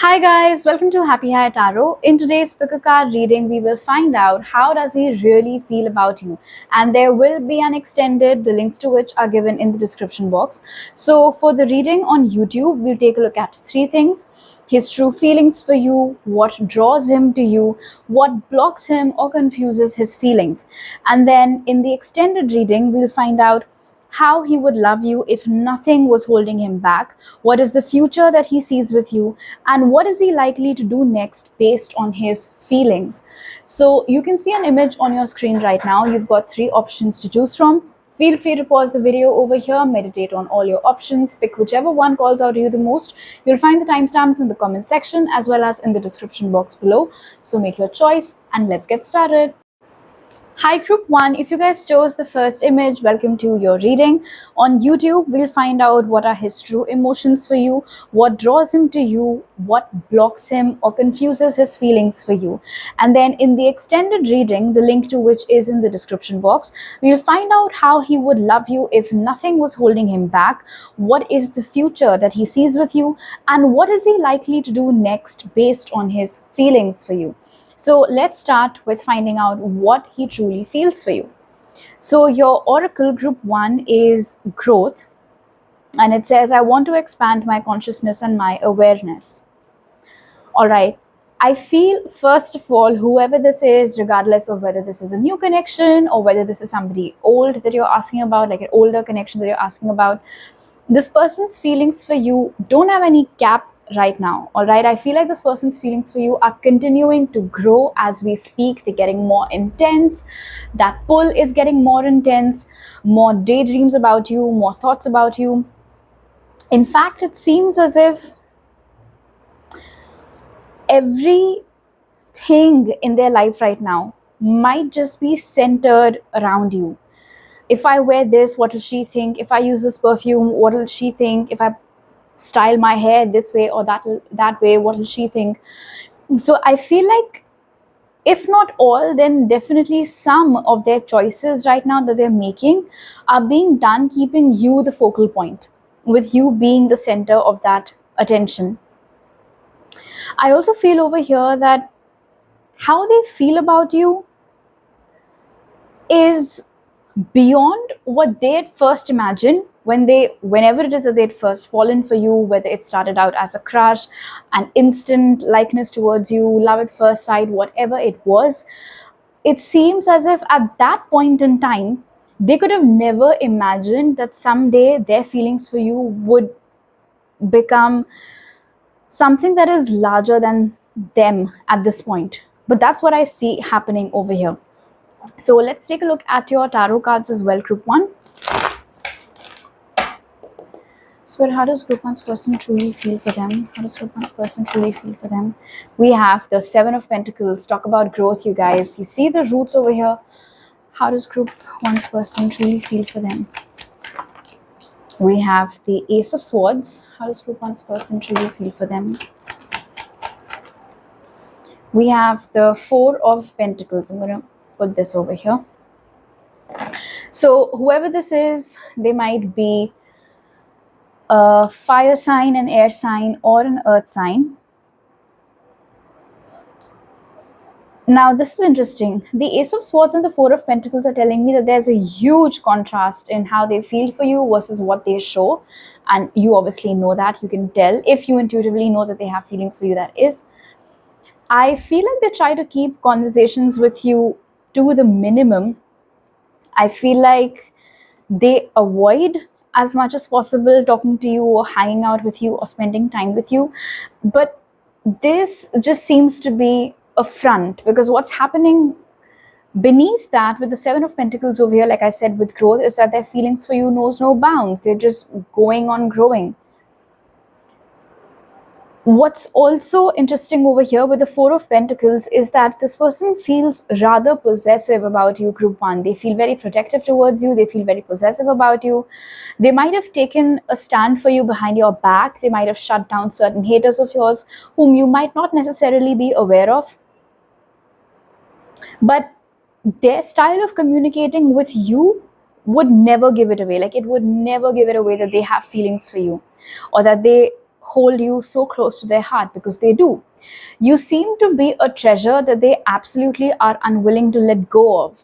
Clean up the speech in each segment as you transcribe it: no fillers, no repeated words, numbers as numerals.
Hi guys, welcome to Happy High Tarot. In today's pickacard reading, we will find out how does he really feel about you, and there will be an extended, the links to which are given in the description box. So for the reading on YouTube, we'll take a look at three things: his true feelings for you, what draws him to you, what blocks him or confuses his feelings. And then in the extended reading, we'll find out how he would love you if nothing was holding him back, what is the future that he sees with you, and what is he likely to do next based on his feelings. So you can see an image on your screen right now. You've got three options to choose from. Feel free to pause the video over here, meditate on all your options, pick whichever one calls out to you the most. You'll find the timestamps in the comment section as well as in the description box below. So make your choice and let's get started. Hi Group 1, if you guys chose the first image, welcome to your reading. On YouTube, we'll find out what are his true emotions for you, what draws him to you, what blocks him or confuses his feelings for you. And then in the extended reading, the link to which is in the description box, we'll find out how he would love you if nothing was holding him back, what is the future that he sees with you, and what is he likely to do next based on his feelings for you. So let's start with finding out what he truly feels for you. So your oracle group 1 is growth, and it says, I want to expand my consciousness and my awareness. All right. I feel, first of all, whoever this is, regardless of whether this is a new connection or whether this is somebody old that you're asking about, like an older connection that you're asking about, this person's feelings for you don't have any cap right now. All right, I feel like this person's feelings for you are continuing to grow as we speak. They're getting more intense. That pull is getting more intense, more daydreams about you, more thoughts about you. In fact, it seems as if everything in their life right now might just be centered around you. If I wear this, what will she think? If I use this perfume, what will she think? If I style my hair this way or that way, what will she think? So I feel like if not all, then definitely some of their choices right now that they're making are being done keeping you the focal point, with you being the center of that attention. I also feel over here that how they feel about you is beyond what they had first imagined whenever it is that they'd first fallen for you, whether it started out as a crush, an instant likeness towards you, love at first sight, whatever it was. It seems as if at that point in time, they could have never imagined that someday their feelings for you would become something that is larger than them at this point. But that's what I see happening over here. So let's take a look at your tarot cards as well, Group 1. So how does Group 1's person truly feel for them? How does Group 1's person truly feel for them? We have the 7 of Pentacles. Talk about growth, you guys. You see the roots over here. How does Group 1's person truly feel for them? We have the Ace of Swords. How does Group 1's person truly feel for them? We have the 4 of Pentacles. I'm going to put this over here. So whoever this is, they might be a fire sign, an air sign, or an earth sign. Now this is interesting. The Ace of Swords and the 4 of Pentacles are telling me that there's a huge contrast in how they feel for you versus what they show, and you obviously know that. You can tell if you intuitively know that they have feelings for you. That is, I feel like they try to keep conversations with you to the minimum. I feel like they avoid as much as possible talking to you or hanging out with you or spending time with you. But this just seems to be a front, because what's happening beneath that with the 7 of Pentacles over here, like I said, with growth, is that their feelings for you knows no bounds. They're just going on growing. What's also interesting over here with the 4 of Pentacles is that this person feels rather possessive about you, Group 1. They feel very protective towards you. They feel very possessive about you. They might have taken a stand for you behind your back. They might have shut down certain haters of yours whom you might not necessarily be aware of. But their style of communicating with you would never give it away. Like, it would never give it away that they have feelings for you, or that they hold you so close to their heart, because they do. You seem to be a treasure that they absolutely are unwilling to let go of.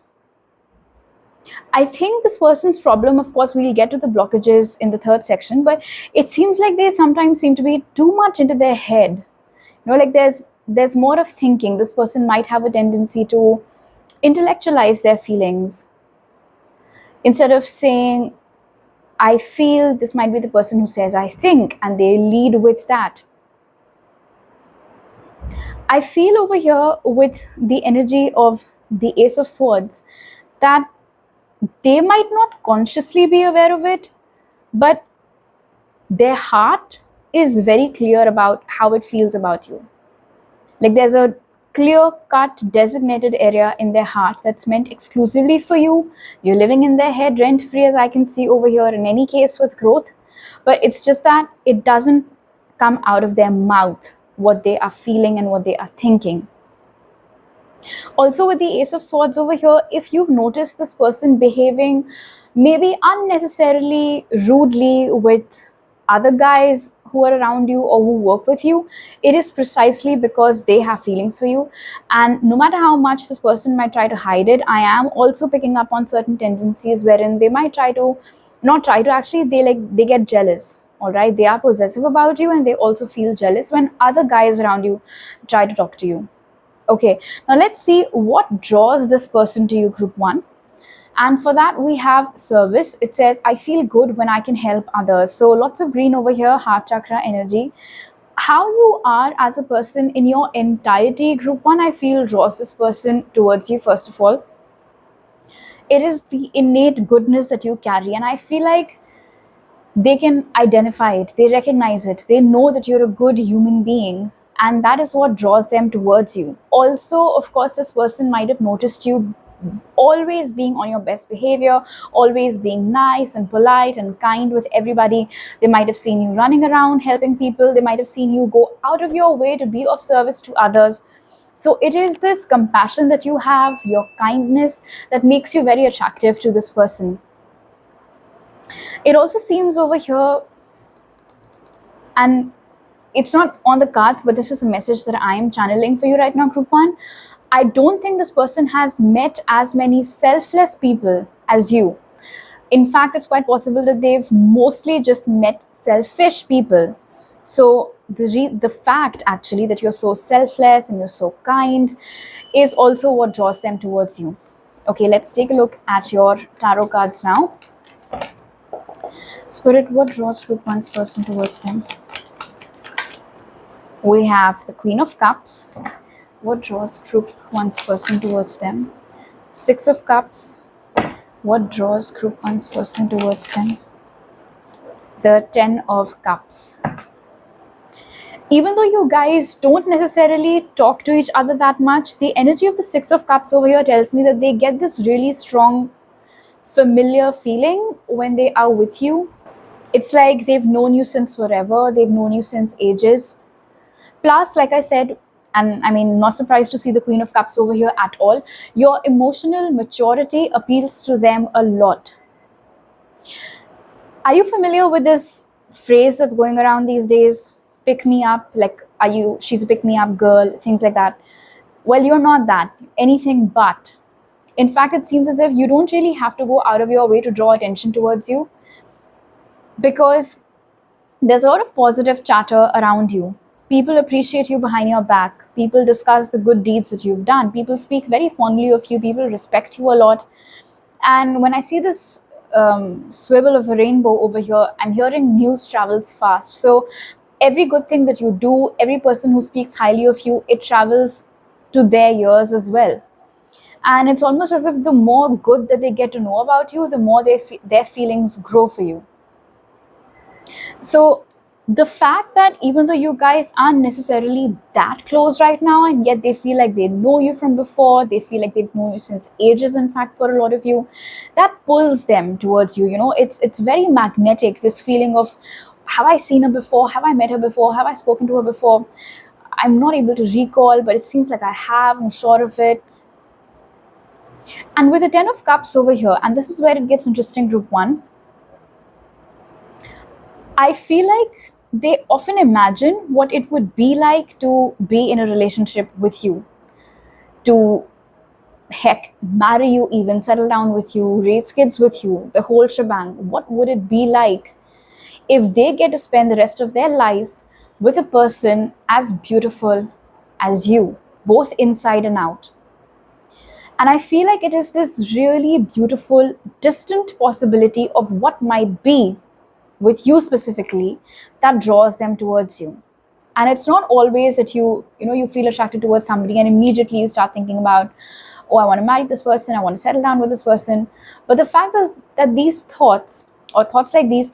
I think this person's problem, of course, we'll get to the blockages in the third section, but it seems like they sometimes seem to be too much into their head. Like there's more of thinking. This person might have a tendency to intellectualize their feelings. Instead of saying, I feel, this might be the person who says, I think, and they lead with that. I feel over here with the energy of the Ace of Swords that they might not consciously be aware of it, but their heart is very clear about how it feels about you. Like there's a clear-cut designated area in their heart that's meant exclusively for you. You're living in their head rent-free, as I can see over here, in any case with growth. But it's just that it doesn't come out of their mouth what they are feeling and what they are thinking. Also with the Ace of Swords over here, if you've noticed this person behaving maybe unnecessarily rudely with other guys who are around you or who work with you, it is precisely because they have feelings for you. And no matter how much this person might try to hide it, I am also picking up on certain tendencies wherein they might actually they get jealous. All right, they are possessive about you, and they also feel jealous when other guys around you try to talk to you. Okay, now let's see what draws this person to you, group 1. And for that, we have service. It says, I feel good when I can help others. So lots of green over here, heart chakra energy. How you are as a person in your entirety, group 1, I feel draws this person towards you. First of all, it is the innate goodness that you carry. And I feel like they can identify it, they recognize it, they know that you're a good human being. And that is what draws them towards you. Also, of course, this person might have noticed you always being on your best behavior, always being nice and polite and kind with everybody. They might have seen you running around helping people. They might have seen you go out of your way to be of service to others. So it is this compassion that you have, your kindness, that makes you very attractive to this person. It also seems over here, and it's not on the cards, but this is a message that I am channeling for you right now, group 1. I don't think this person has met as many selfless people as you. In fact, it's quite possible that they've mostly just met selfish people. So the fact actually that you're so selfless and you're so kind is also what draws them towards you. Okay, let's take a look at your tarot cards now. Spirit, what draws group 1's person towards them? We have the Queen of Cups. What draws group 1's person towards them? Six of Cups. What draws group 1's person towards them? The Ten of Cups. Even though you guys don't necessarily talk to each other that much, the energy of the Six of Cups over here tells me that they get this really strong, familiar feeling when they are with you. It's like they've known you since forever. They've known you since ages. Plus, like I said, and I mean, not surprised to see the Queen of Cups over here at all, your emotional maturity appeals to them a lot. Are you familiar with this phrase that's going around these days? Pick me up, like, she's a pick me up girl, things like that. Well, you're not that, anything but. In fact, it seems as if you don't really have to go out of your way to draw attention towards you, because there's a lot of positive chatter around you. People appreciate you behind your back. People discuss the good deeds that you've done. People speak very fondly of you. People respect you a lot. And when I see this swivel of a rainbow over here, I'm hearing news travels fast. So every good thing that you do, every person who speaks highly of you, it travels to their ears as well. And it's almost as if the more good that they get to know about you, the more their feelings grow for you. So the fact that even though you guys aren't necessarily that close right now, and yet they feel like they know you from before, they feel like they've known you since ages, in fact, for a lot of you, that pulls them towards you. It's very magnetic, this feeling of, have I seen her before? Have I met her before? Have I spoken to her before? I'm not able to recall, but it seems like I have, I'm sure of it. And with the Ten of Cups over here, and this is where it gets interesting, group 1, I feel like they often imagine what it would be like to be in a relationship with you, to heck, marry you, even settle down with you, raise kids with you, the whole shebang. What would it be like if they get to spend the rest of their life with a person as beautiful as you, both inside and out? And I feel like it is this really beautiful, distant possibility of what might be with you specifically that draws them towards you. And it's not always that you feel attracted towards somebody and immediately you start thinking about, oh, I want to marry this person, I want to settle down with this person. But the fact is that these thoughts, or thoughts like these,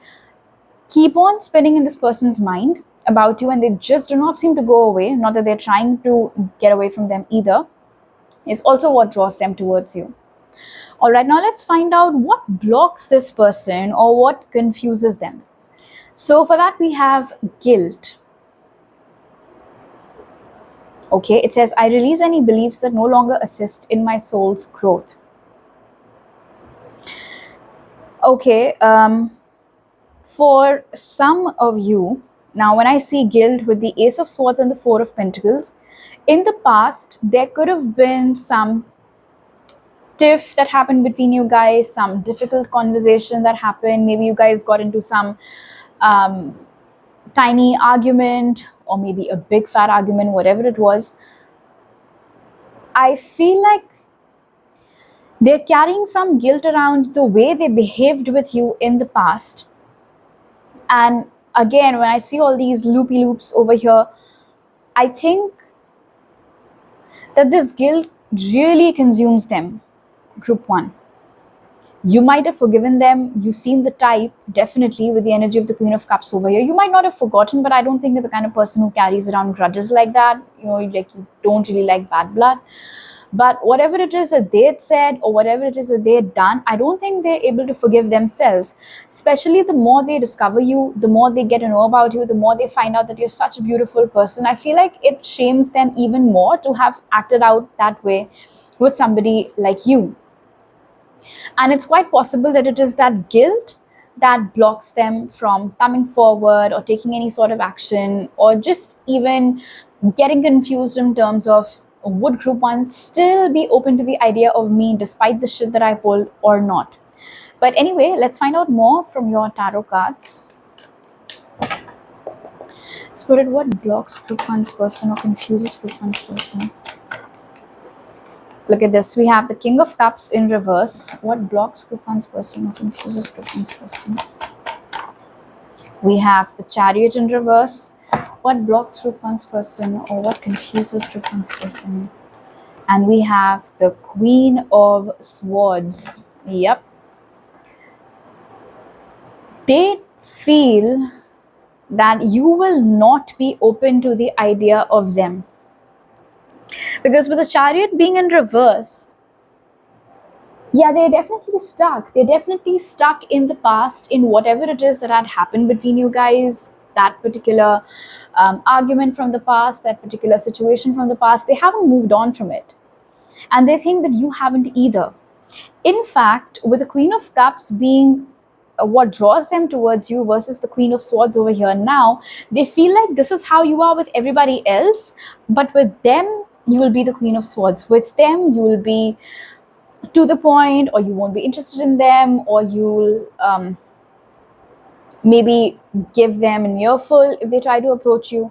keep on spinning in this person's mind about you, and they just do not seem to go away. Not that they're trying to get away from them either. It's also what draws them towards you. All right, now let's find out what blocks this person or what confuses them. So for that, we have guilt. Okay, it says, I release any beliefs that no longer assist in my soul's growth. Okay, for some of you, now when I see guilt with the Ace of Swords and the Four of Pentacles, in the past, there could have been some tiff that happened between you guys, some difficult conversation that happened. Maybe you guys got into some tiny argument, or maybe a big fat argument, whatever it was. I feel like they're carrying some guilt around the way they behaved with you in the past. And again, when I see all these loopy loops over here, I think that this guilt really consumes them. Group 1. You might have forgiven them. You seem the type, definitely, with the energy of the Queen of Cups over here. You might not have forgotten, but I don't think you're the kind of person who carries around grudges like that. Like you don't really like bad blood. But whatever it is that they had said or whatever it is that they had done, I don't think they're able to forgive themselves. Especially the more they discover you, the more they get to know about you, the more they find out that you're such a beautiful person. I feel like it shames them even more to have acted out that way with somebody like you. And it's quite possible that it is that guilt that blocks them from coming forward or taking any sort of action, or just even getting confused in terms of, would Group 1 still be open to the idea of me despite the shit that I pulled or not? But anyway, let's find out more from your tarot cards. Spirit, what blocks Group 1's person or confuses Group 1's person? Look at this. We have the King of Cups in reverse. What blocks Group 1's person or confuses Group 1's person? We have the Chariot in reverse. What blocks Group 1's person or what confuses Group 1's person? And we have the Queen of Swords. Yep. They feel that you will not be open to the idea of them. Because with the Chariot being in reverse, yeah, they're definitely stuck. They're definitely stuck in the past, in whatever it is that had happened between you guys, that particular argument from the past, that particular situation from the past. They haven't moved on from it. And they think that you haven't either. In fact, with the Queen of Cups being what draws them towards you versus the Queen of Swords over here now, they feel like this is how you are with everybody else, but with them, you will be the Queen of Swords. With them, you will be to the point, or you won't be interested in them, or you'll maybe give them an earful if they try to approach you.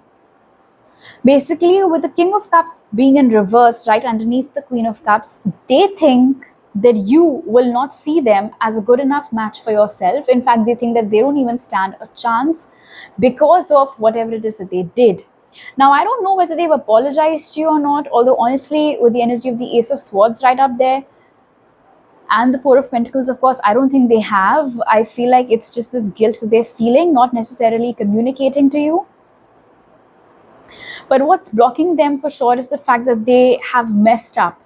Basically, with the King of Cups being in reverse right underneath the Queen of Cups, they think that you will not see them as a good enough match for yourself. In fact, they think that they don't even stand a chance because of whatever it is that they did. Now, I don't know whether they've apologized to you or not, although honestly, with the energy of the Ace of Swords right up there, and the Four of Pentacles, of course, I don't think they have. I feel like it's just this guilt that they're feeling, not necessarily communicating to you. But what's blocking them for sure is the fact that they have messed up.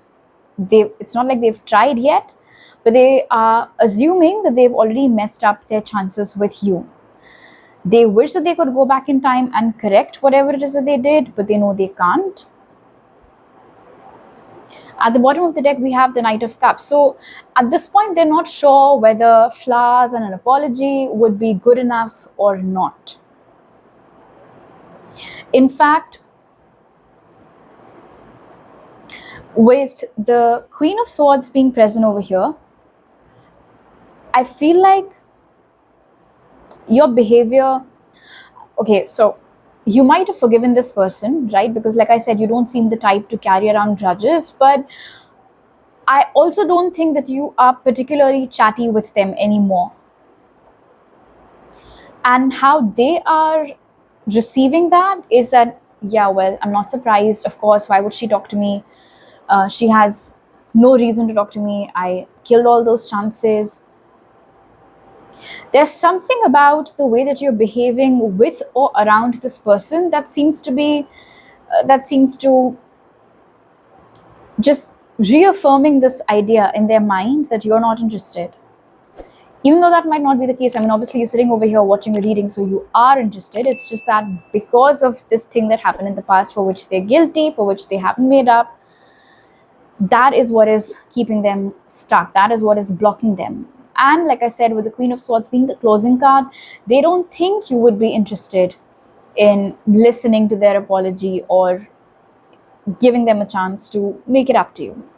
It's not like they've tried yet, but they are assuming that they've already messed up their chances with you. They wish that they could go back in time and correct whatever it is that they did, but they know they can't. At the bottom of the deck, we have the Knight of Cups. So at this point, they're not sure whether flowers and an apology would be good enough or not. In fact, with the Queen of Swords being present over here, I feel like your behavior, okay, so you might have forgiven this person, right? Because like I said, you don't seem the type to carry around grudges, but I also don't think that you are particularly chatty with them anymore. And how they are receiving that is that, yeah, well, I'm not surprised. Of course, why would she talk to me? She has no reason to talk to me. I killed all those chances. There's something about the way that you're behaving with or around this person that seems to be, that seems to just reaffirming this idea in their mind that you're not interested. Even though that might not be the case, I mean, obviously you're sitting over here watching a reading, so you are interested. It's just that because of this thing that happened in the past for which they're guilty, for which they haven't made up, that is what is keeping them stuck. That is what is blocking them. And like I said, with the Queen of Swords being the closing card, they don't think you would be interested in listening to their apology or giving them a chance to make it up to you.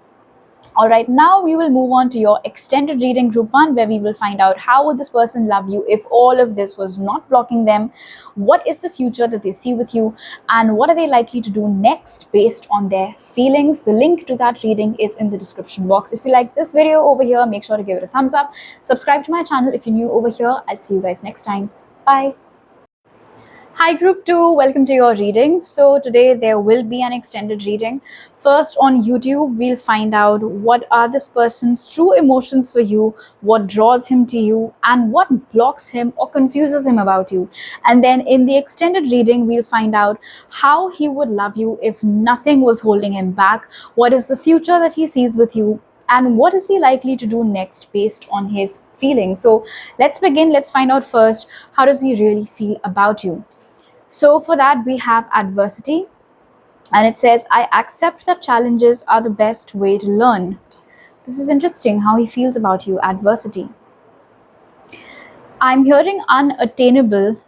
All right, now we will move on to your extended reading group 1, where we will find out how would this person love you if all of this was not blocking them, what is the future that they see with you, and what are they likely to do next based on their feelings. The link to that reading is in the description box. If you like this video over here, make sure to give it a thumbs up. Subscribe to my channel if you're new over here. I'll see you guys next time. Bye. Hi group 2, welcome to your reading. So today there will be an extended reading. First, on YouTube, we'll find out what are this person's true emotions for you, what draws him to you, and what blocks him or confuses him about you. And then in the extended reading, we'll find out how he would love you if nothing was holding him back, what is the future that he sees with you, and what is he likely to do next based on his feelings. So let's begin. Let's find out first, how does he really feel about you? So for that, we have adversity, and it says, I accept that challenges are the best way to learn. This is interesting how he feels about you. Adversity. I'm hearing unattainable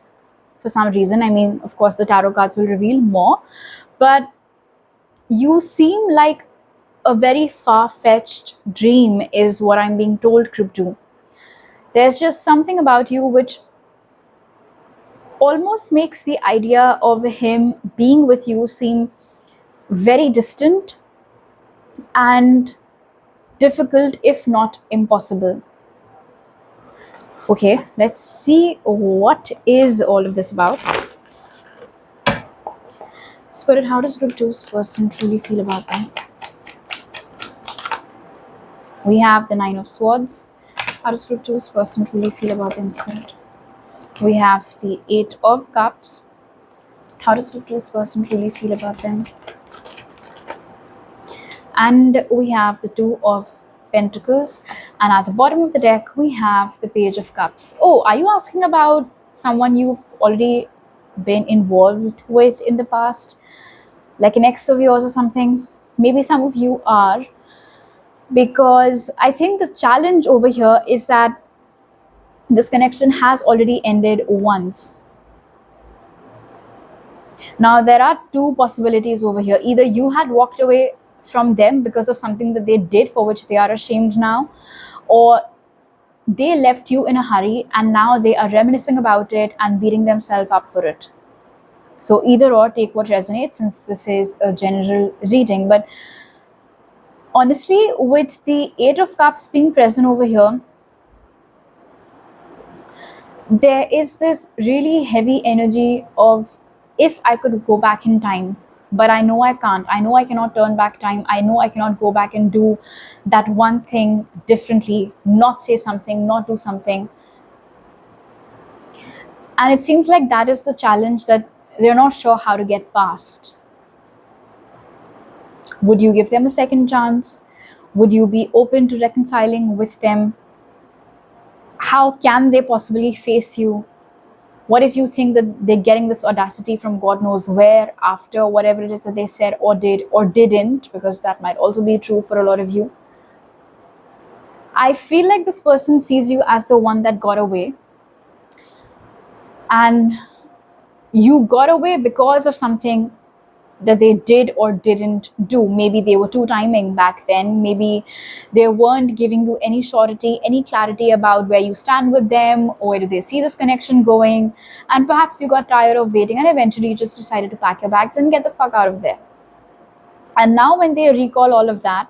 for some reason. I mean, of course, the tarot cards will reveal more, but you seem like a very far-fetched dream is what I'm being told, Crypto. There's just something about you which almost makes the idea of him being with you seem very distant and difficult, if not impossible. Okay, let's see what is all of this about. Spirit, how does group 2's person truly feel about them? We have the 9 of Swords. How does group 2's person truly feel about them, Spirit? We have the 8 of Cups. How does group 2's person truly feel about them? And we have the 2 of Pentacles. And at the bottom of the deck, we have the Page of Cups. Oh, are you asking about someone you've already been involved with in the past? Like an ex of yours or something? Maybe some of you are. Because I think the challenge over here is that this connection has already ended once. Now, there are 2 possibilities over here. Either you had walked away from them because of something that they did for which they are ashamed now, or they left you in a hurry and now they are reminiscing about it and beating themselves up for it. So either or, take what resonates, since this is a general reading. But honestly, with the 8 of Cups being present over here, there is this really heavy energy of, if I could go back in time, but I know I can't. I know I cannot turn back time. I know I cannot go back and do that one thing differently, not say something, not do something. And it seems like that is the challenge that they're not sure how to get past. Would you give them a second chance? Would you be open to reconciling with them? How can they possibly face you? What if you think that they're getting this audacity from God knows where after whatever it is that they said or did or didn't, because that might also be true for a lot of you. I feel like this person sees you as the one that got away, and you got away because of something that they did or didn't do. Maybe they were too timing back then. Maybe they weren't giving you any surety, any clarity about where you stand with them, or where do they see this connection going. And perhaps you got tired of waiting and eventually you just decided to pack your bags and get the fuck out of there. And now when they recall all of that,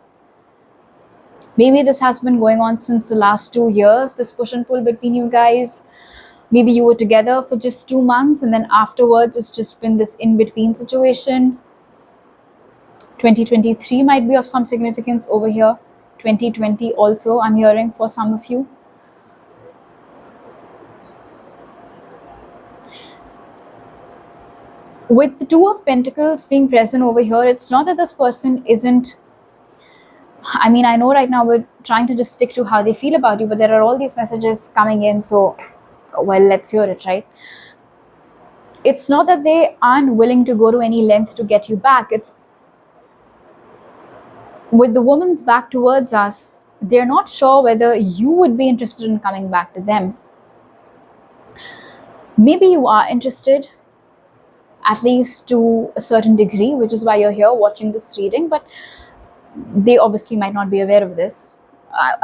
maybe this has been going on since the last 2 years, this push and pull between you guys. Maybe you were together for just 2 months and then afterwards it's just been this in-between situation. 2023 might be of some significance over here. 2020 also, I'm hearing, for some of you. With the Two of Pentacles being present over here, it's not that this person isn't, I mean, I know right now we're trying to just stick to how they feel about you, but there are all these messages coming in, so, well, let's hear it, right? It's not that they aren't willing to go to any length to get you back. It's with the woman's back towards us, they're not sure whether you would be interested in coming back to them. Maybe you are interested, at least to a certain degree, which is why you're here watching this reading, but they obviously might not be aware of this,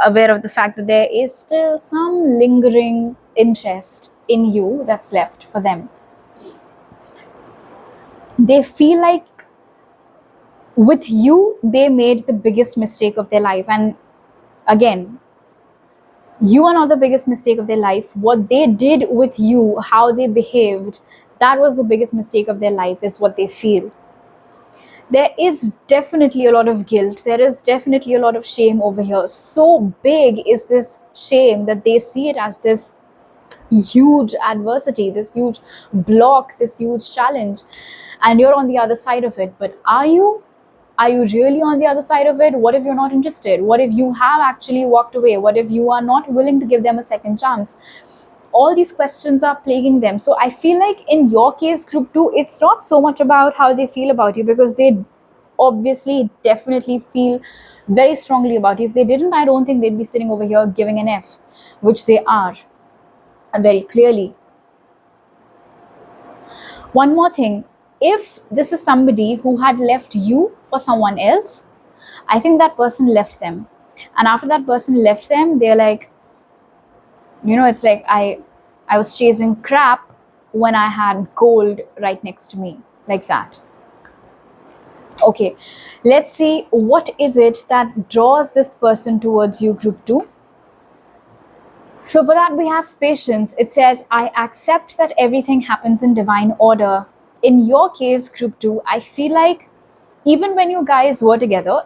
aware of the fact that there is still some lingering interest in you that's left for them. They feel like with you, they made the biggest mistake of their life. And again, you are not the biggest mistake of their life. What they did with you, how they behaved, that was the biggest mistake of their life, is what they feel. There is definitely a lot of guilt. There is definitely a lot of shame over here. So big is this shame that they see it as this huge adversity, this huge block, this huge challenge. And you're on the other side of it. But are you? Are you really on the other side of it? What if you're not interested? What if you have actually walked away? What if you are not willing to give them a second chance? All these questions are plaguing them. So I feel like in your case, group 2, it's not so much about how they feel about you, because they obviously definitely feel very strongly about you. If they didn't, I don't think they'd be sitting over here giving an F, which they are very clearly. One more thing. If this is somebody who had left you for someone else, I think that person left them. And after that person left them, they're like, you know, it's like I was chasing crap when I had gold right next to me, like that. Okay, let's see what is it that draws this person towards you, group 2. So for that, we have patience. It says, I accept that everything happens in divine order. In your case, group 2, I feel like even when you guys were together,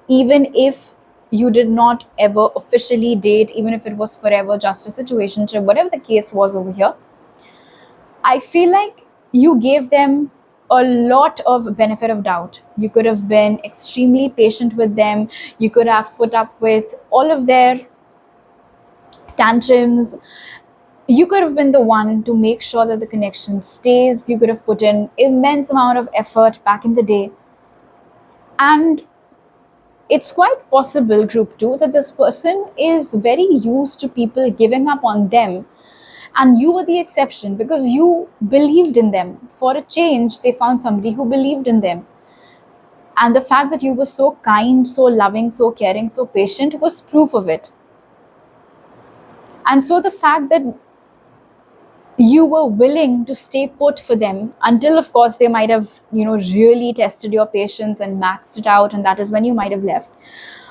even if you did not ever officially date, even if it was forever just a situationship, whatever the case was over here, I feel like you gave them a lot of benefit of doubt. You could have been extremely patient with them. You could have put up with all of their tantrums. You could have been the one to make sure that the connection stays. You could have put in immense amount of effort back in the day. And it's quite possible, group 2, that this person is very used to people giving up on them. And you were the exception because you believed in them. For a change, they found somebody who believed in them. And the fact that you were so kind, so loving, so caring, so patient was proof of it. And so the fact that you were willing to stay put for them until, of course, they might have, really tested your patience and maxed it out, and that is when you might have left.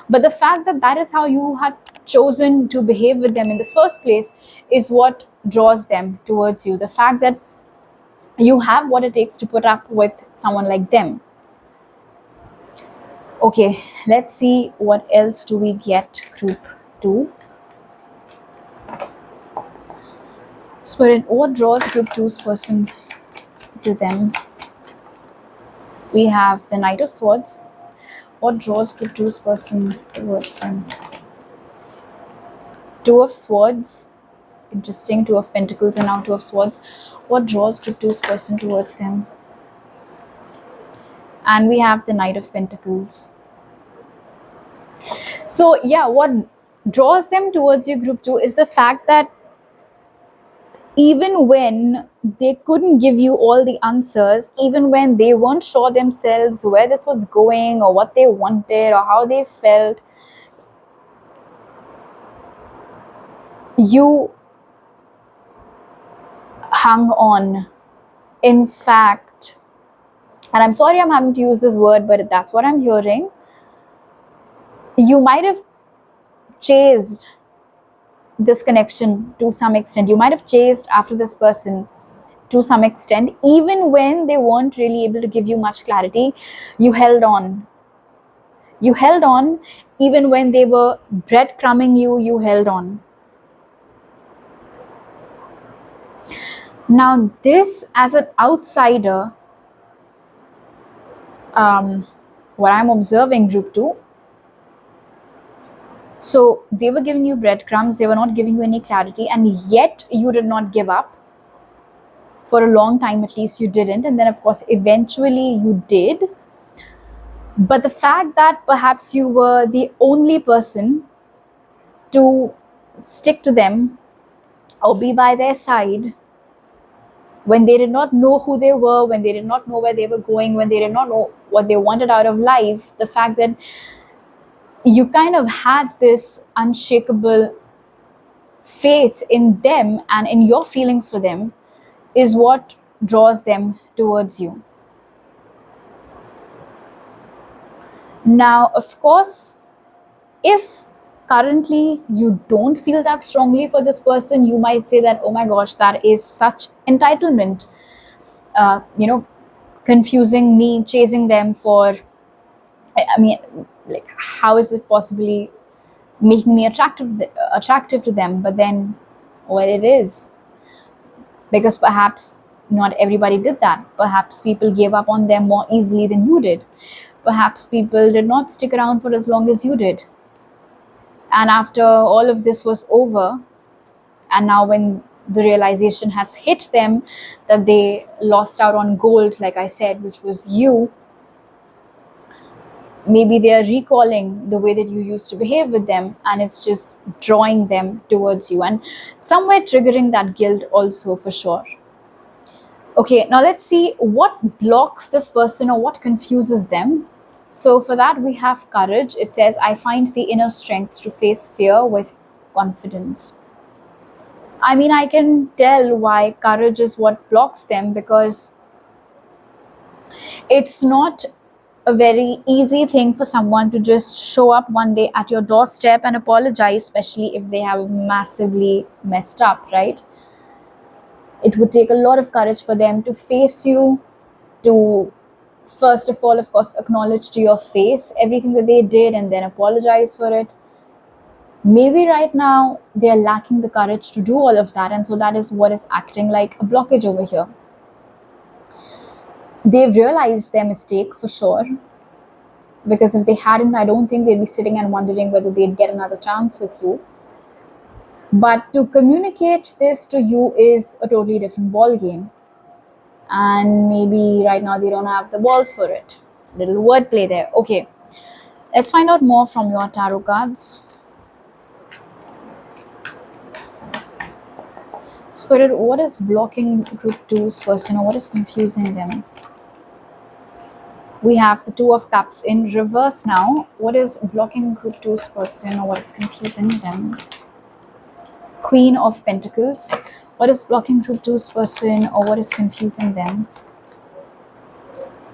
But the fact that that is how you had chosen to behave with them in the first place is what draws them towards you. The fact that you have what it takes to put up with someone like them. Okay, let's see what else do we get, group 2. Spirit, what draws group 2's person to them? We have the Knight of Swords. What draws group 2's person towards them? Two of Swords. Interesting. Two of Pentacles and now Two of Swords. What draws group 2's person towards them? And we have the Knight of Pentacles. So yeah, what draws them towards you, group 2, is the fact that even when they couldn't give you all the answers, even when they weren't sure themselves where this was going or what they wanted or how they felt, you hung on. In fact, and I'm sorry I'm having to use this word, but that's what I'm hearing, you might have chased this connection to some extent. You might have chased after this person to some extent, even when they weren't really able to give you much clarity. You held on. You held on even when they were breadcrumbing you. You held on. Now, this, as an outsider, what I'm observing, group 2, so they were giving you breadcrumbs, they were not giving you any clarity, and yet you did not give up. For a long time at least you didn't, and then of course eventually you did. But the fact that perhaps you were the only person to stick to them or be by their side when they did not know who they were, when they did not know where they were going, when they did not know what they wanted out of life, the fact that you kind of had this unshakable faith in them and in your feelings for them is what draws them towards you. Now, of course, if currently you don't feel that strongly for this person, you might say that, oh my gosh, that is such entitlement, confusing me, chasing them for, I mean, like, how is it possibly making me attractive to them? But then, well, it is, because perhaps not everybody did that. Perhaps people gave up on them more easily than you did. Perhaps people did not stick around for as long as you did. And after all of this was over, and now when the realization has hit them that they lost out on gold, like I said, which was you, maybe they are recalling the way that you used to behave with them, and it's just drawing them towards you and somewhere triggering that guilt also, for sure. Okay, now let's see what blocks this person or what confuses them. So for that we have courage. It says, I find the inner strength to face fear with confidence. I mean, I can tell why courage is what blocks them, because it's not a very easy thing for someone to just show up one day at your doorstep and apologize, especially if they have massively messed up, right? It would take a lot of courage for them to face you, to first of all, of course, acknowledge to your face everything that they did and then apologize for it. Maybe right now they are lacking the courage to do all of that, and so that is what is acting like a blockage over here. They've realized their mistake for sure, because if they hadn't, I don't think they'd be sitting and wondering whether they'd get another chance with you. But to communicate this to you is a totally different ball game. And maybe right now they don't have the balls for it. Little wordplay there. Okay, let's find out more from your tarot cards. Spirit, what is blocking group 2's person, or what is confusing them? We have the Two of Cups in reverse now. What is blocking group 2's person, or what is confusing them? Queen of Pentacles. What is blocking group 2's person, or what is confusing them?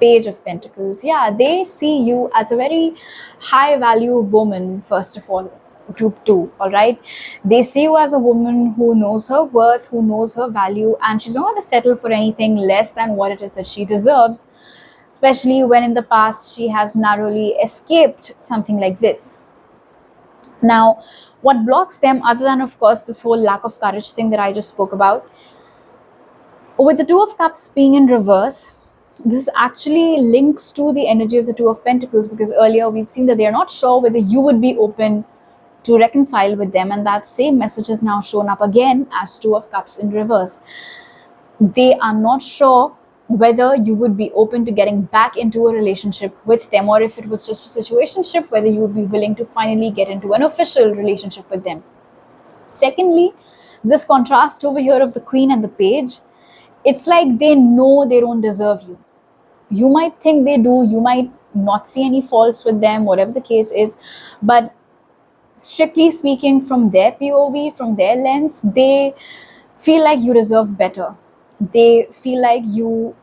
Page of Pentacles. Yeah, they see you as a very high value woman, first of all, group 2, all right? They see you as a woman who knows her worth, who knows her value, and she's not going to settle for anything less than what it is that she deserves, especially when in the past she has narrowly escaped something like this. Now, what blocks them, other than of course this whole lack of courage thing that I just spoke about, with the Two of Cups being in reverse, this actually links to the energy of the Two of Pentacles, because earlier we've seen that they're not sure whether you would be open to reconcile with them, and that same message is now shown up again as Two of Cups in reverse. They are not sure whether you would be open to getting back into a relationship with them, or if it was just a situationship, whether you would be willing to finally get into an official relationship with them. Secondly, This contrast over here of the Queen and the Page, it's like they know they don't deserve you. You might think they do, you might not see any faults with them, whatever the case is, but strictly speaking, from their POV, from their lens, they feel like you deserve better. They feel like you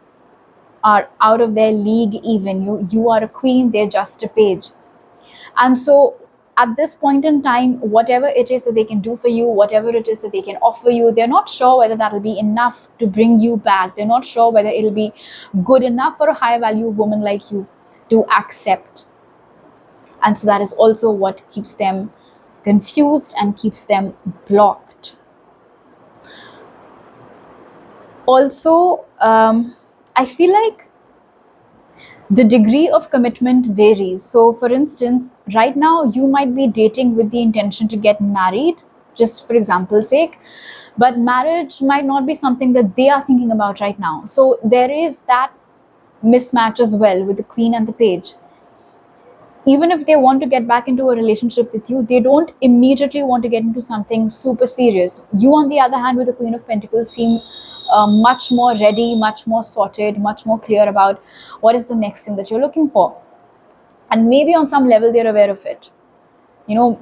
are out of their league even. You are a queen, they're just a page. And so at this point in time, whatever it is that they can do for you, whatever it is that they can offer you, they're not sure whether that'll be enough to bring you back. They're not sure whether it'll be good enough for a high value woman like you to accept. And so that is also what keeps them confused and keeps them blocked. Also, I feel like the degree of commitment varies. So for instance, right now you might be dating with the intention to get married, just for example's sake, but marriage might not be something that they are thinking about right now. So there is that mismatch as well with the Queen and the Page. Even if they want to get back into a relationship with you, they don't immediately want to get into something super serious. You, on the other hand, with the Queen of Pentacles, seem much more ready, much more sorted, much more clear about what is the next thing that you're looking for. And maybe on some level they're aware of it. You know,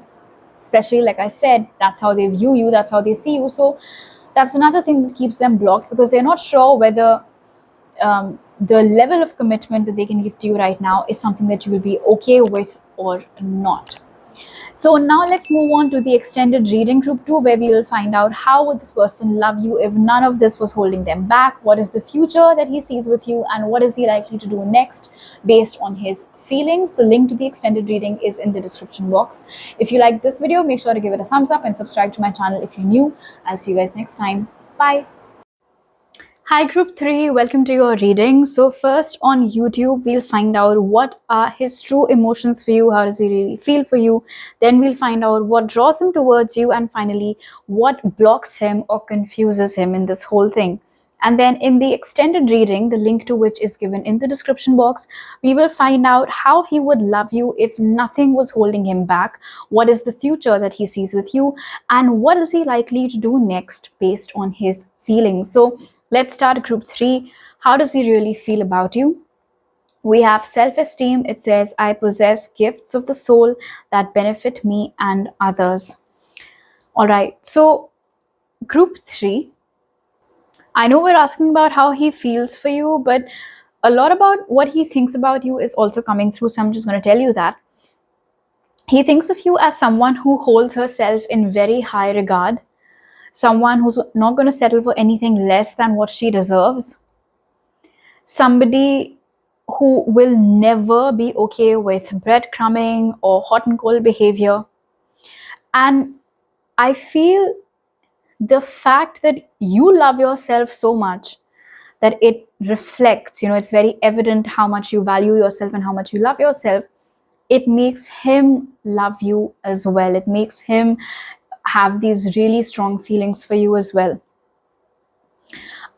especially like I said, that's how they view you, that's how they see you. So that's another thing that keeps them blocked, because they're not sure whether the level of commitment that they can give to you right now is something that you will be okay with or not. So now let's move on to the extended reading group 2, where we will find out how would this person love you if none of this was holding them back, what is the future that he sees with you, and what is he likely to do next based on his feelings. The link to the extended reading is in the description box. If you like this video, make sure to give it a thumbs up and subscribe to my channel if you're new. I'll see you guys next time. Bye. Hi group 3, welcome to your reading. So first, on YouTube, we'll find out what are his true emotions for you, how does he really feel for you. Then we'll find out what draws him towards you, and finally what blocks him or confuses him in this whole thing. And then in the extended reading, the link to which is given in the description box, we will find out how he would love you if nothing was holding him back, what is the future that he sees with you, and what is he likely to do next based on his feelings. So let's start group 3. How does he really feel about you? We have self-esteem. It says, I possess gifts of the soul that benefit me and others. All right, so group 3, I know we're asking about how he feels for you, but a lot about what he thinks about you is also coming through. So I'm just going to tell you that. He thinks of you as someone who holds herself in very high regard, someone who's not going to settle for anything less than what she deserves, somebody who will never be okay with breadcrumbing or hot and cold behavior. And I feel the fact that you love yourself so much that it reflects, it's very evident how much you value yourself and how much you love yourself. It makes him love you as well. It makes him have these really strong feelings for you as well.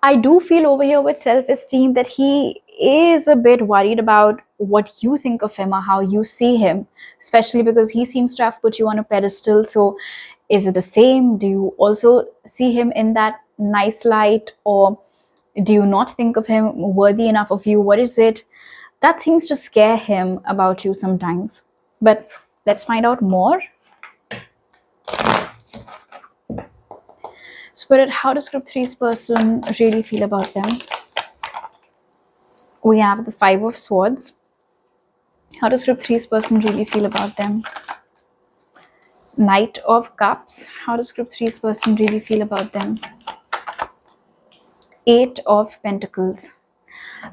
I do feel over here with self-esteem that he is a bit worried about what you think of him or how you see him, especially because he seems to have put you on a pedestal. So is it the same? Do you also see him in that nice light, or do you not think of him worthy enough of you? What is it that seems to scare him about you sometimes? But let's find out more. Spirit, how does group 3's person really feel about them? We have the 5 of Swords. How does group 3's person really feel about them? Knight of Cups. How does group 3's person really feel about them? 8 of Pentacles.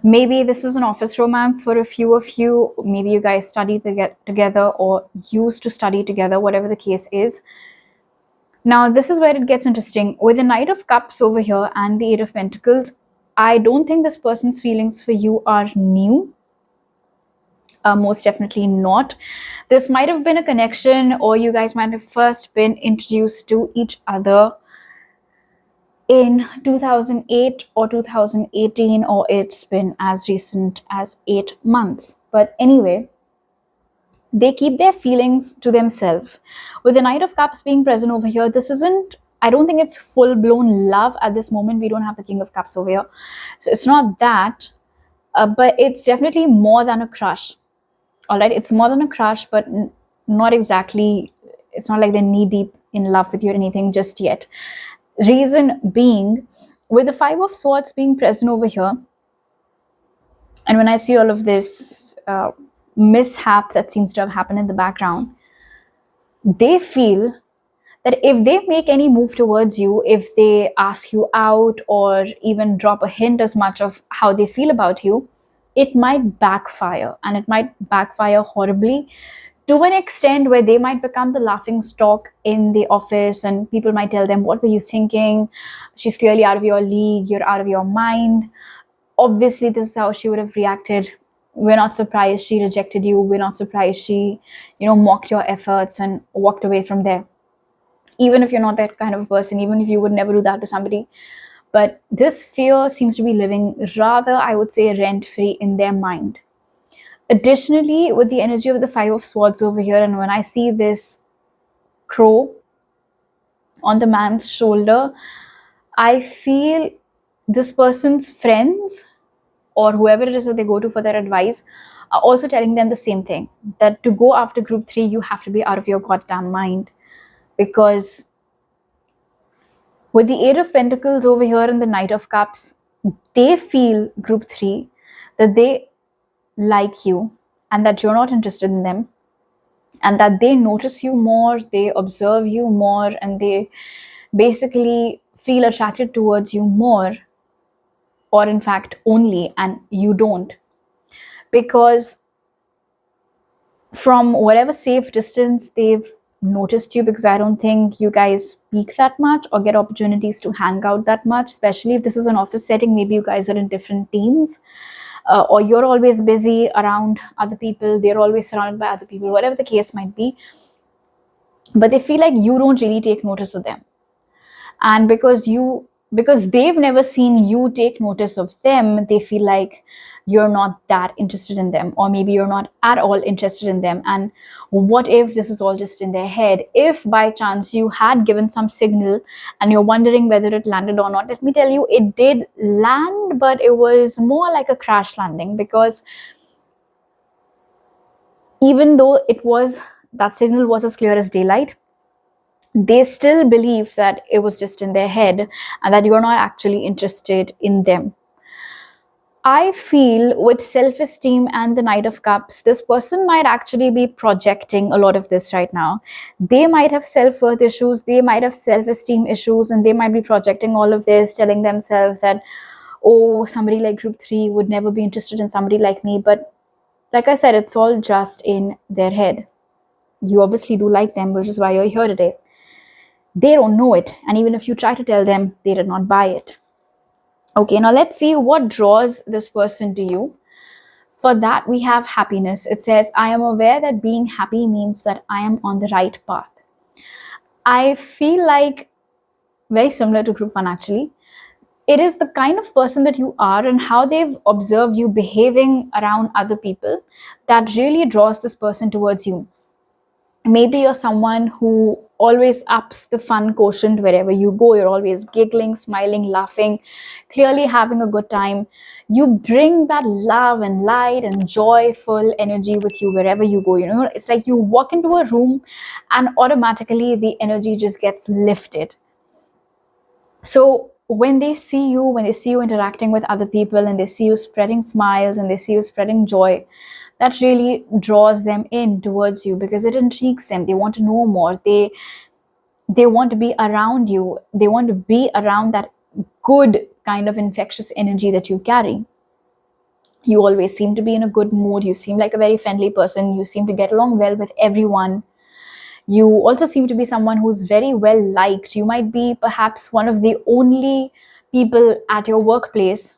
Maybe this is an office romance for a few of you. Maybe you guys study together or used to study together, whatever the case is. Now, this is where it gets interesting. With the Knight of Cups over here and the 8 of Pentacles, I don't think this person's feelings for you are new. Most definitely not. This might have been a connection, or you guys might have first been introduced to each other in 2008 or 2018, or it's been as recent as 8 months. But anyway, they keep their feelings to themselves. With the Knight of Cups being present over here, this isn't, I don't think it's full-blown love at this moment. We don't have the King of Cups over here. So it's not that, but it's definitely more than a crush. All right, it's more than a crush, but not exactly, it's not like they're knee-deep in love with you or anything just yet. Reason being, with the Five of Swords being present over here, and when I see all of this mishap that seems to have happened in the background, they feel that if they make any move towards you, if they ask you out or even drop a hint as much of how they feel about you, it might backfire, and it might backfire horribly, to an extent where they might become the laughing stock in the office, and people might tell them, what were you thinking? She's clearly out of your league, you're out of your mind. Obviously, this is how she would have reacted. We're not surprised she rejected you. We're not surprised she, mocked your efforts and walked away from there. Even if you're not that kind of a person, even if you would never do that to somebody. But this fear seems to be living rather, I would say, rent-free in their mind. Additionally, with the energy of the Five of Swords over here, and when I see this crow on the man's shoulder, I feel this person's friends or whoever it is that they go to for their advice are also telling them the same thing, that to go after group 3, you have to be out of your goddamn mind. Because with the Eight of Pentacles over here and the Knight of Cups, they feel, group 3, that they like you and that you're not interested in them, and that they notice you more, they observe you more, and they basically feel attracted towards you more, or in fact only, and you don't. Because from whatever safe distance they've noticed you, because I don't think you guys speak that much or get opportunities to hang out that much, especially if this is an office setting. Maybe you guys are in different teams, or you're always busy around other people, they're always surrounded by other people, whatever the case might be. But they feel like you don't really take notice of them, and because they've never seen you take notice of them, they feel like you're not that interested in them, or maybe you're not at all interested in them. And what if this is all just in their head? If by chance you had given some signal and you're wondering whether it landed or not, let me tell you, it did land, but it was more like a crash landing. Because even though that signal was as clear as daylight, they still believe that it was just in their head and that you're not actually interested in them. I feel with self-esteem and the Knight of Cups, this person might actually be projecting a lot of this right now. They might have self-worth issues, they might have self-esteem issues, and they might be projecting all of this, telling themselves that, oh, somebody like group 3 would never be interested in somebody like me. But like I said, it's all just in their head. You obviously do like them, which is why you're here today. They don't know it, and even if you try to tell them, they did not buy it. Okay, now let's see what draws this person to you. For that, we have happiness. It says, I am aware that being happy means that I am on the right path. I feel like, very similar to group 1 actually, it is the kind of person that you are and how they've observed you behaving around other people that really draws this person towards you. Maybe you're someone who always ups the fun quotient wherever you go. You're always giggling, smiling, laughing, clearly having a good time. You bring that love and light and joyful energy with you wherever you go. It's like you walk into a room and automatically the energy just gets lifted. So when they see you interacting with other people, and they see you spreading smiles, and they see you spreading joy, that really draws them in towards you, because it intrigues them. They want to know more. They want to be around you. They want to be around that good kind of infectious energy that you carry. You always seem to be in a good mood. You seem like a very friendly person. You seem to get along well with everyone. You also seem to be someone who's very well liked. You might be perhaps one of the only people at your workplace,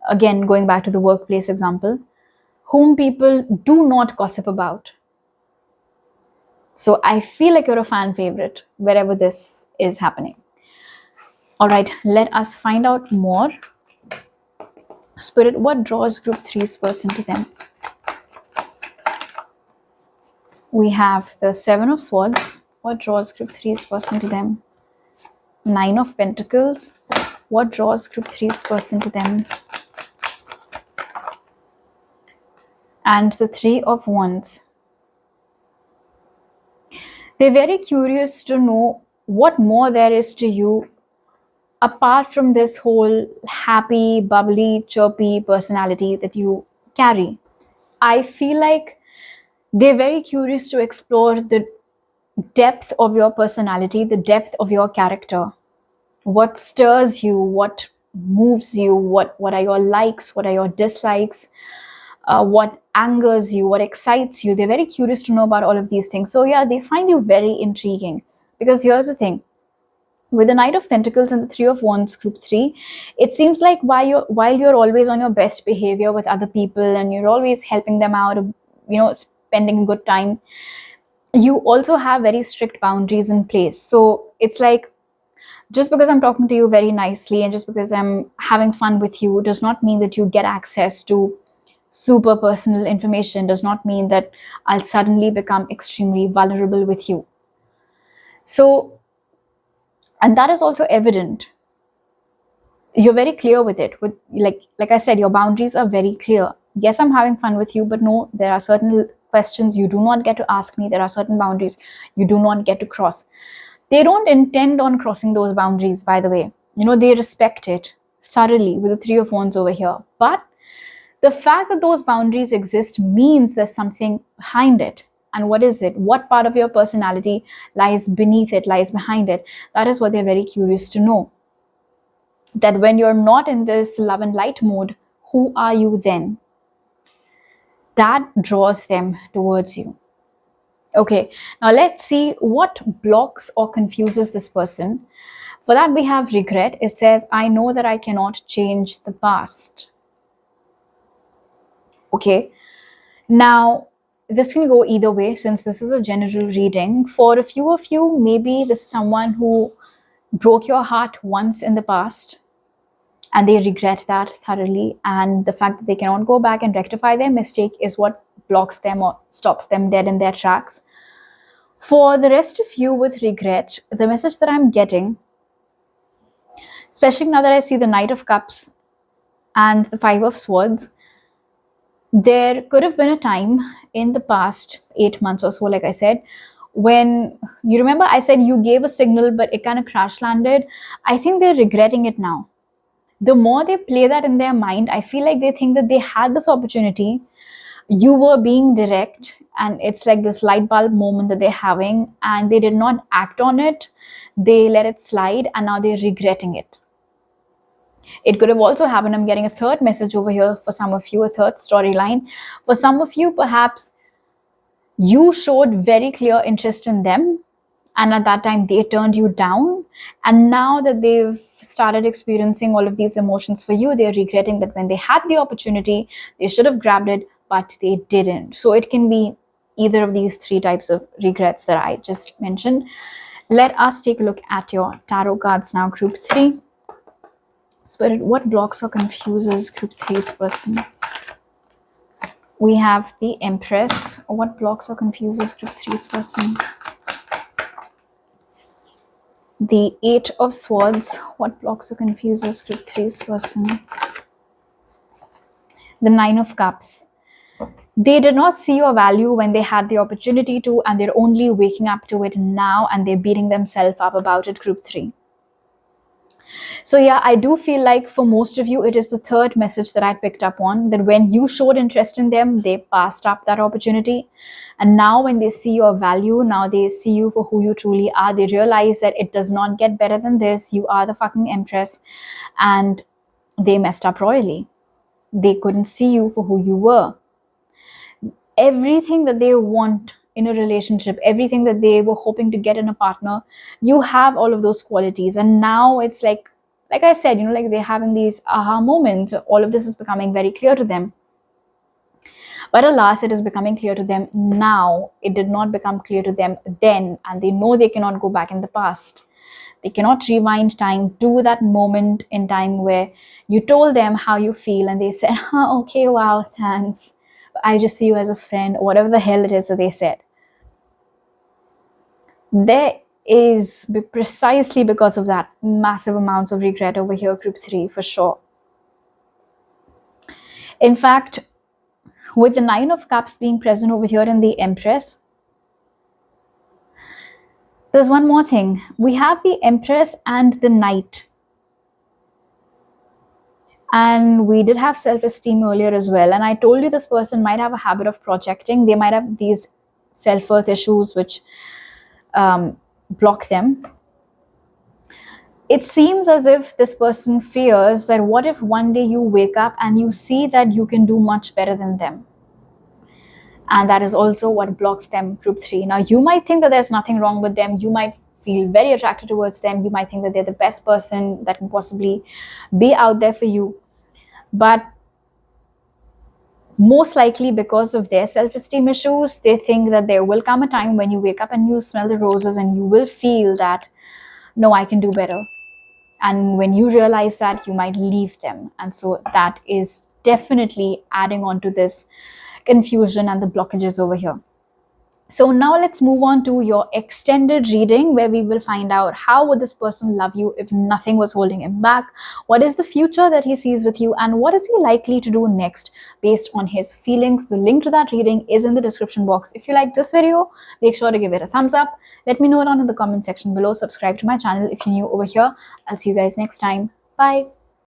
again going back to the workplace example, whom people do not gossip about. So I feel like you're a fan favorite wherever this is happening. All right, let us find out more. Spirit, what draws group 3's person to them? We have the Seven of Swords. What draws group 3's person to them? Nine of Pentacles. What draws group 3's person to them? And the Three of Wands. They're very curious to know what more there is to you apart from this whole happy, bubbly, chirpy personality that you carry. I feel like they're very curious to explore the depth of your personality, the depth of your character. What stirs you, what moves you, what are your likes, what are your dislikes, what angers you, what excites you. They're very curious to know about all of these things. So yeah, they find you very intriguing. Because here's the thing, with the Knight of Pentacles and the Three of Wands, group 3, it seems like while you're always on your best behavior with other people and you're always helping them out, spending good time, you also have very strict boundaries in place. So it's like, just because I'm talking to you very nicely and just because I'm having fun with you does not mean that you get access to super personal information, does not mean that I'll suddenly become extremely vulnerable with you. So, and that is also evident. You're very clear with it. With like I said, your boundaries are very clear. Yes, I'm having fun with you, but no, there are certain questions you do not get to ask me. There are certain boundaries you do not get to cross. They don't intend on crossing those boundaries, by the way. They respect it thoroughly with the Three of Wands over here. But the fact that those boundaries exist means there's something behind it. And what is it? What part of your personality lies beneath it, lies behind it? That is what they're very curious to know. That when you're not in this love and light mode, who are you then? That draws them towards you. Okay, now let's see what blocks or confuses this person. For that, we have regret. It says, I know that I cannot change the past. Okay, now this can go either way since this is a general reading. For a few of you, maybe this is someone who broke your heart once in the past and they regret that thoroughly, and the fact that they cannot go back and rectify their mistake is what blocks them or stops them dead in their tracks. For the rest of you with regret, the message that I'm getting, especially now that I see the Knight of Cups and the Five of Swords, there could have been a time in the past 8 months or so, like I said, when, you remember I said you gave a signal but it kind of crash landed. I think they're regretting it now. The more they play that in their mind, I feel like they think that they had this opportunity, you were being direct, and it's like this light bulb moment that they're having, and they did not act on it. They let it slide, and now they're regretting it. It could have also happened, I'm getting a third message over here for some of you, a third storyline. For some of you, perhaps you showed very clear interest in them, and at that time they turned you down, and now that they've started experiencing all of these emotions for you, they're regretting that when they had the opportunity, they should have grabbed it, but they didn't. So it can be either of these three types of regrets that I just mentioned. Let us take a look at your tarot cards now, group 3. Spirit, what blocks or confuses group 3's person? We have the Empress. What blocks or confuses group 3's person? The Eight of Swords. What blocks or confuses group 3's person? The Nine of Cups. They did not see your value when they had the opportunity to, and they're only waking up to it now, and they're beating themselves up about it, group 3. So yeah, I do feel like for most of you, it is the third message that I picked up on, that when you showed interest in them, they passed up that opportunity. And now when they see your value, now they see you for who you truly are. They realize that it does not get better than this. You are the fucking Empress, and they messed up royally. They couldn't see you for who you were. Everything that they want in a relationship, everything that they were hoping to get in a partner, you have all of those qualities. And now it's like I said, like they're having these aha moments. All of this is becoming very clear to them. But alas, it is becoming clear to them now. It did not become clear to them then, and they know they cannot go back in the past. They cannot rewind time to that moment in time where you told them how you feel and they said, oh, okay, wow, thanks. I just see you as a friend, or whatever the hell it is that they said. There is precisely because of that massive amounts of regret over here, group 3, for sure. In fact, with the 9 of Cups being present over here in the Empress, there's one more thing. We have the Empress and the Knight. And we did have self-esteem earlier as well. And I told you this person might have a habit of projecting. They might have these self-worth issues which block them. It seems as if this person fears that what if one day you wake up and you see that you can do much better than them? And that is also what blocks them, group 3. Now, you might think that there's nothing wrong with them. You might feel very attracted towards them. You might think that they're the best person that can possibly be out there for you. But most likely because of their self-esteem issues, they think that there will come a time when you wake up and you smell the roses and you will feel that, no, I can do better. And when you realize that, you might leave them. And so that is definitely adding on to this confusion and the blockages over here. So now let's move on to your extended reading, where we will find out how would this person love you if nothing was holding him back, what is the future that he sees with you, and what is he likely to do next based on his feelings. The link to that reading is in the description box. If you like this video, make sure to give it a thumbs up. Let me know down in the comment section below. Subscribe to my channel if you're new over here. I'll see you guys next time. Bye.